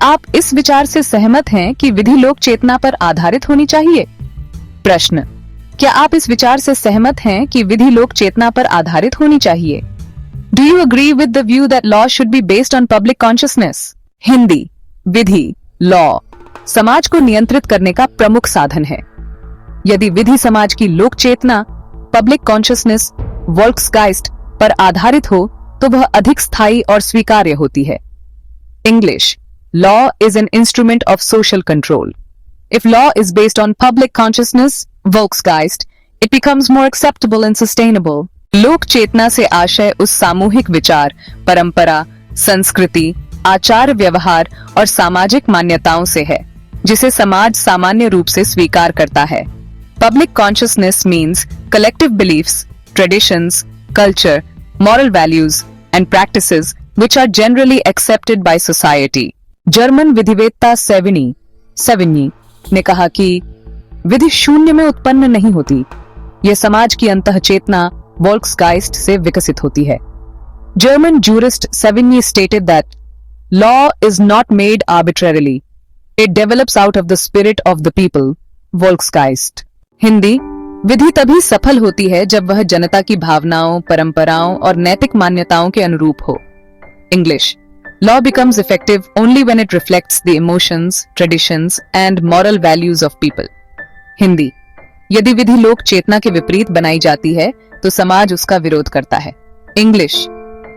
आप इस विचार से सहमत हैं कि विधि लोक चेतना पर आधारित होनी चाहिए? प्रश्न, क्या आप इस विचार से सहमत हैं कि विधि लोक चेतना पर आधारित होनी चाहिए? Do you agree with the view that law should be based on public consciousness? Hindi, Vidhi, law समाज को नियंत्रित करने का प्रमुख साधन है। यदि विधि समाज की लोक चेतना, पब्लिक कॉन्शियसनेस, वोल्क्सगाइस्ट पर आधारित हो तो वह अधिक स्थायी और स्वीकार्य होती है। English, law is an instrument of social control. If law is based on public consciousness, Volksgeist, it becomes more acceptable and sustainable. लोक चेतना से आशय उस सामूहिक विचार, परंपरा, संस्कृति, आचार व्यवहार और सामाजिक मान्यताओं से है जिसे समाज सामान्य रूप से स्वीकार करता है। Public consciousness means collective beliefs, traditions, culture, moral values and practices which are generally accepted by society. German विधिवेत्ता सेविनी ने कहा कि विधि शून्य में उत्पन्न नहीं होती, यह समाज की अंतःचेतना वोल्क्सगाइस्ट से विकसित होती है। German jurist Savigny stated that law is not made arbitrarily. It develops out of the spirit of the people, Volksgeist. Hindi, विधि तभी सफल होती है जब वह जनता की भावनाओं, परंपराओं और नैतिक मान्यताओं के अनुरूप हो। English, law becomes effective only when it reflects the emotions, traditions and moral values of people. Hindi, यदि विधि लोक चेतना के विपरीत बनाई जाती है तो समाज उसका विरोध करता है। English,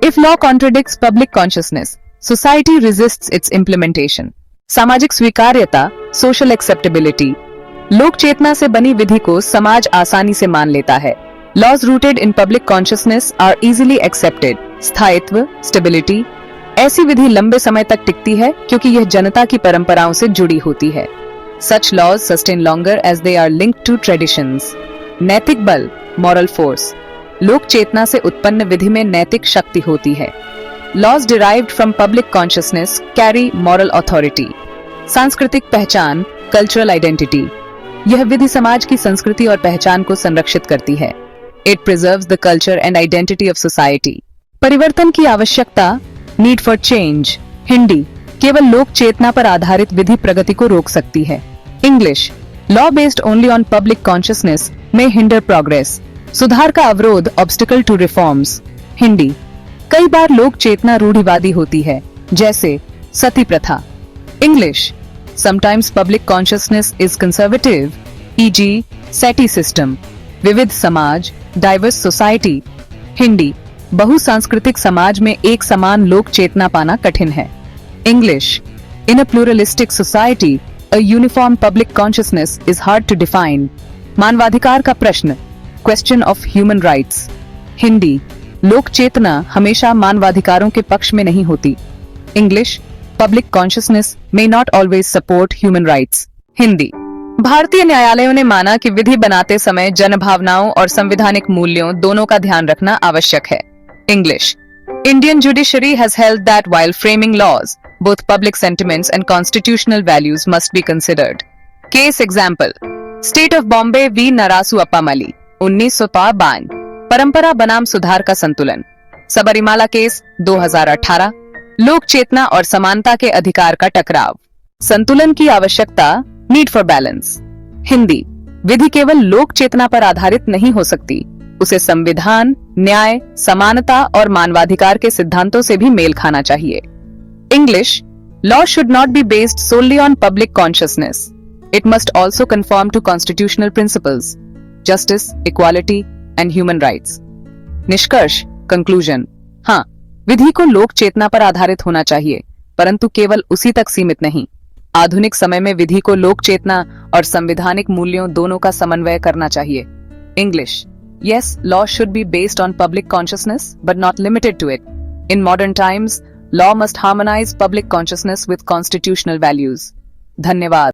if law contradicts public consciousness, society resists its implementation. सामाजिक स्वीकार्यता, social acceptability, लोक चेतना से बनी विधि को समाज आसानी से मान लेता है। Laws rooted in public consciousness are easily accepted. स्थायित्व, stability, ऐसी विधि लंबे समय तक टिकती है क्योंकि यह जनता की परंपराओं से जुड़ी होती है। Such laws sustain longer as they are linked to traditions. नैतिक बल, moral force, लोक चेतना से उत्पन्न विधि में नैतिक शक्ति होती है। Laws derived from public consciousness carry moral authority. सांस्कृतिक पहचान, cultural identity, यह विधि समाज की संस्कृति और पहचान को संरक्षित करती है। It preserves the culture and identity of society. परिवर्तन की आवश्यकता, नीड फॉर चेंज। हिंदी, केवल लोक चेतना पर आधारित विधि प्रगति को रोक सकती है। English, law based only on public consciousness में हिंडर प्रोग्रेस। सुधार का अवरोध, ऑब्स्टिकल टू रिफॉर्म्स। हिंदी, कई बार लोक चेतना रूढ़िवादी होती है, जैसे सती प्रथा। English, sometimes public consciousness is conservative, e.g. Sati system, विविध समाज, डाइवर्स सोसाइटी। हिंदी, बहुसांस्कृतिक समाज में एक समान लोक चेतना पाना कठिन है। English, in a pluralistic society a uniform public consciousness is hard to define. मानवाधिकार का प्रश्न, question of human rights. Hindi, लोक चेतना हमेशा मानवाधिकारों के पक्ष में नहीं होती। English, public consciousness may not always support human rights. Hindi, भारतीय न्यायालयों ने माना कि विधि बनाते समय जनभावनाओं और संवैधानिक मूल्यों दोनों का ध्यान रखना आवश्यक है। English, Indian judiciary has held that while framing laws, both public sentiments and constitutional values must be considered. Case example, State of Bombay v. Narasu Appamali, 1952, परंपरा बनाम सुधार का संतुलन। सबरीमाला केस, 2018, लोक चेतना और समानता के अधिकार का टकराव। संतुलन की आवश्यकता, नीड फॉर बैलेंस। हिंदी, विधि केवल लोक चेतना पर आधारित नहीं हो सकती, उसे संविधान, न्याय, समानता और मानवाधिकार के सिद्धांतों से भी मेल खाना चाहिए। English, law should not be based solely on public consciousness. It must also conform to constitutional principles, justice, equality and human rights. निष्कर्ष, कंक्लूजन, हाँ, विधि को लोक चेतना पर आधारित होना चाहिए, परंतु केवल उसी तक सीमित नहीं। आधुनिक समय में विधि को लोक चेतना और संवैधानिक मूल्यों दोनों का समन्वय करना चाहिए। English, yes, law should be based on public consciousness, but not limited to it. In modern times, law must harmonize public consciousness with constitutional values. धन्यवाद।